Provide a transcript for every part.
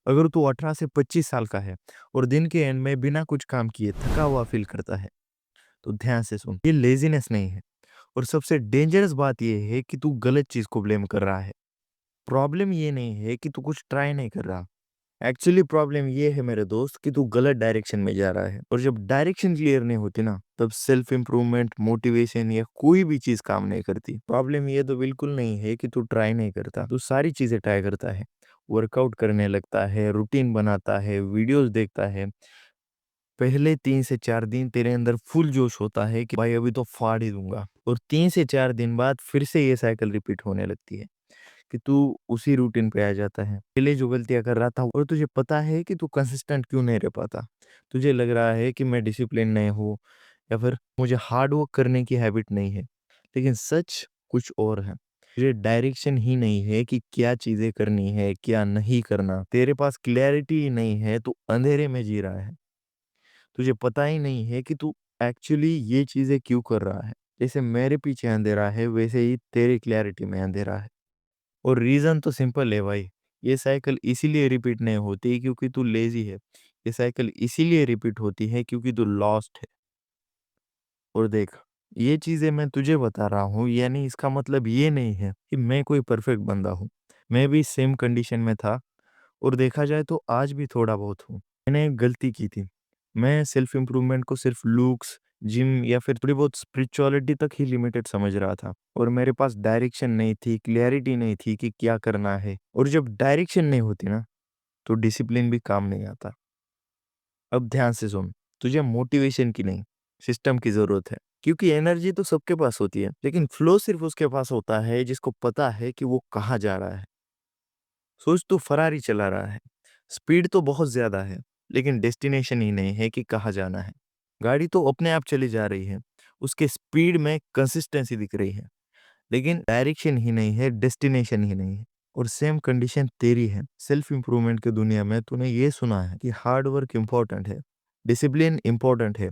अगर तू 18 से 25 साल का है और दिन के एंड में बिना कुछ काम किए थका हुआ फील करता है, तो ध्यान से सुन, ये लेज़ीनेस नहीं है। और सबसे डेंजरस बात ये है कि तू गलत चीज़ को ब्लेम कर रहा है। प्रॉब्लम ये नहीं है कि तू कुछ ट्राई नहीं कर रहा। एक्चुअली प्रॉब्लम ये है मेरे दोस्त कि तू गलत डायरेक्शन में जा रहा है, और जब डायरेक्शन क्लियर नहीं होती ना, तब सेल्फ इम्प्रूवमेंट, मोटिवेशन या कोई भी चीज़ काम नहीं करती। प्रॉब्लम ये तो बिल्कुल नहीं है कि तू ट्राई नहीं करता, तू सारी चीज़ें ट्राई करता है। वर्कआउट करने लगता है, रूटीन बनाता है, वीडियोज़ देखता है। पहले 3 से 4 दिन तेरे अंदर फुल जोश होता है कि भाई अभी तो फाड़ ही दूँगा, और 3 से 4 दिन बाद फिर से ये साइकिल रिपीट होने लगती है कि तू उसी रूटीन पे आ जाता है। पहले जो गलतियाँ कर रहा था और तुझे पता है कि तू कंसिस्टेंट क्यों नहीं रह पाता। तुझे लग रहा है कि मैं डिसिप्लिन नहीं हूँ, या फिर मुझे हार्ड वर्क करने की हैबिट नहीं है। लेकिन सच कुछ और है। तुझे डायरेक्शन ही नहीं है कि क्या चीज़ें करनी है, क्या नहीं करना। तेरे पास क्लैरिटी ही नहीं है, तू अंधेरे में जी रहा है। तुझे पता ही नहीं है कि तू एक्चुअली ये चीज़ें क्यों कर रहा है। जैसे मेरे पीछे अंधेरा है, वैसे ही तेरी क्लैरिटी में अंधेरा है। और रीज़न तो सिंपल है भाई, ये साइकिल इसीलिए रिपीट नहीं होती क्योंकि तू लेज़ी है। ये साइकिल इसीलिए रिपीट होती है क्योंकि तू लॉस्ट है। और देख, ये चीज़ें मैं तुझे बता रहा हूँ, यानी इसका मतलब ये नहीं है कि मैं कोई परफेक्ट बंदा हूँ। मैं भी सेम कंडीशन में था, और देखा जाए तो आज भी थोड़ा बहुत हूँ। मैंने एक गलती की थी। मैं सेल्फ इम्प्रूवमेंट को सिर्फ लुक्स, जिम या फिर थोड़ी बहुत स्पिरिचुअलिटी तक ही लिमिटेड समझ रहा था, और मेरे पास डायरेक्शन नहीं थी, क्लैरिटी नहीं थी कि क्या करना है। और जब डायरेक्शन नहीं होती ना, तो डिसिप्लिन भी काम नहीं आता। अब ध्यान से सुन, तुझे मोटिवेशन की नहीं, सिस्टम की ज़रूरत है। क्योंकि एनर्जी तो सबके पास होती है, लेकिन फ्लो सिर्फ उसके पास होता है जिसको पता है कि वो कहाँ जा रहा है। सोच, तू फरारी चला रहा है, स्पीड तो बहुत ज़्यादा है, लेकिन डेस्टिनेशन ही नहीं है कि कहाँ जाना है। गाड़ी तो अपने आप चली जा रही है, उसके स्पीड में कंसिस्टेंसी दिख रही है, लेकिन डायरेक्शन ही नहीं है, डेस्टिनेशन ही नहीं है। और सेम कंडीशन तेरी है। सेल्फ इंप्रूवमेंट की दुनिया में तूने ये सुना है कि हार्ड वर्क इम्पोर्टेंट है, डिसिप्लिन इम्पोर्टेंट है,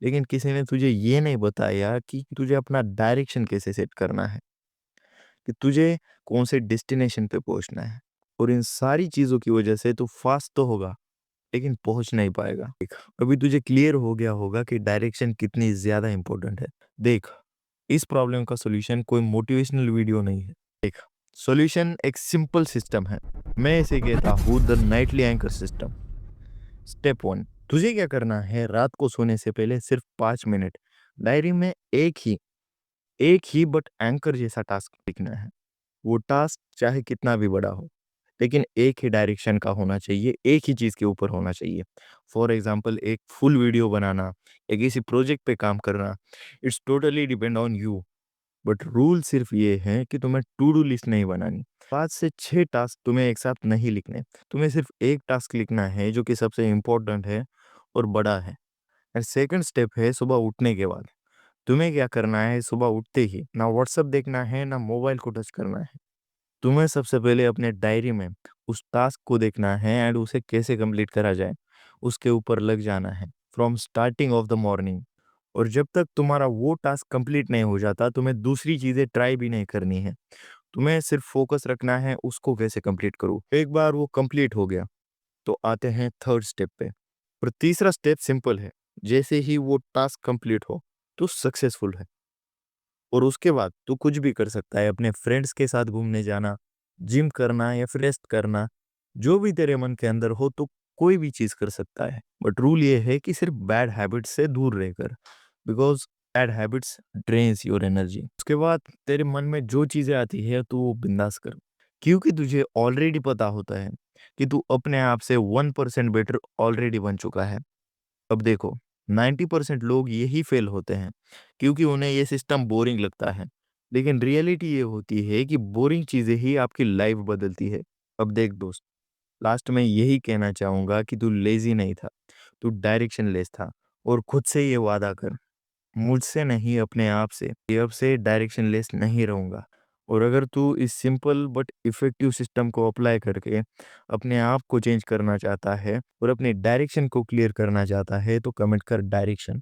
लेकिन किसी ने तुझे ये नहीं बताया कि तुझे अपना डायरेक्शन कैसे सेट करना है, कि तुझे कौन से डेस्टिनेशन पे पहुंचना है। और इन सारी चीज़ों की वजह से तू फास्ट तो होगा, लेकिन पहुंच नहीं पाएगा। देख, अभी तुझे क्लियर हो गया होगा कि डायरेक्शन कितनी ज़्यादा इंपॉर्टेंट है। देख, इस प्रॉब्लम का सॉल्यूशन कोई मोटिवेशनल वीडियो नहीं है। देख, सॉल्यूशन एक सिंपल सिस्टम है। मैं इसे कहता हूँ the Knightley anchor system. Step 1, तुझे क्या करना है, रात को सोने से पहले सिर्फ 5 मिनट डायरी में एक ही बट एंकर जैसा टास्क लिखना है। वो टास्क चाहे कितना भी बड़ा हो, लेकिन एक ही डायरेक्शन का होना चाहिए, एक ही चीज़ के ऊपर होना चाहिए। फॉर एग्ज़ाम्पल, एक फुल वीडियो बनाना या किसी प्रोजेक्ट पे काम करना, it's totally depend on you. But rule सिर्फ ये है कि तुम्हें टू डू लिस्ट नहीं बनानी। 5 से 6 टास्क तुम्हें एक साथ नहीं लिखने। तुम्हें सिर्फ एक टास्क लिखना है जो कि सबसे इम्पोर्टेंट है और बड़ा है। एंड सेकंड स्टेप है सुबह उठने के बाद। तुम्हें क्या करना है, सुबह उठते ही ना व्हाट्सएप देखना है, ना मोबाइल को टच करना है। तुम्हें सबसे पहले अपने डायरी में उस टास्क को देखना है एंड उसे कैसे कंप्लीट करा जाए, उसके ऊपर लग जाना है from starting of the morning. और जब तक तुम्हारा वो टास्क कंप्लीट नहीं हो जाता, तुम्हें दूसरी चीज़ें ट्राई भी नहीं करनी है। तुम्हें सिर्फ फोकस रखना है उसको कैसे कंप्लीट करूँ। एक बार वो कंप्लीट हो गया, तो आते हैं थर्ड स्टेप पे। और तीसरा स्टेप सिंपल है, जैसे ही वो टास्क कंप्लीट हो, तो सक्सेसफुल है। और उसके बाद तू कुछ भी कर सकता है, अपने फ्रेंड्स के साथ घूमने जाना, जिम करना या फिर रेस्ट करना, जो भी तेरे मन के अंदर हो तो कोई भी चीज़ कर सकता है। बट रूल ये है कि सिर्फ बैड हैबिट्स से दूर रहकर, because bad habits drains your energy. उसके बाद तेरे मन में जो चीज़ें आती है तू वो बिंदास कर, क्योंकि तुझे ऑलरेडी पता होता है कि तू अपने आप से 1% बेटर ऑलरेडी बन चुका है। अब देखो, 90% लोग यही फेल होते हैं क्योंकि उन्हें ये सिस्टम बोरिंग लगता है। लेकिन रियलिटी ये होती है कि बोरिंग चीज़ें ही आपकी लाइफ बदलती है। अब देख दोस्त, लास्ट में यही कहना चाहूँगा कि तू लेज़ी नहीं था, तू डायरेक्शनलेस था। और खुद से ये वादा कर, मुझसे नहीं अपने आप से, कि अब से डायरेक्शनलेस नहीं रहूँगा। और अगर तू इस सिंपल बट इफ़ेक्टिव सिस्टम को अप्लाई करके अपने आप को चेंज करना चाहता है और अपने डायरेक्शन को क्लियर करना चाहता है, तो कमेंट कर डायरेक्शन।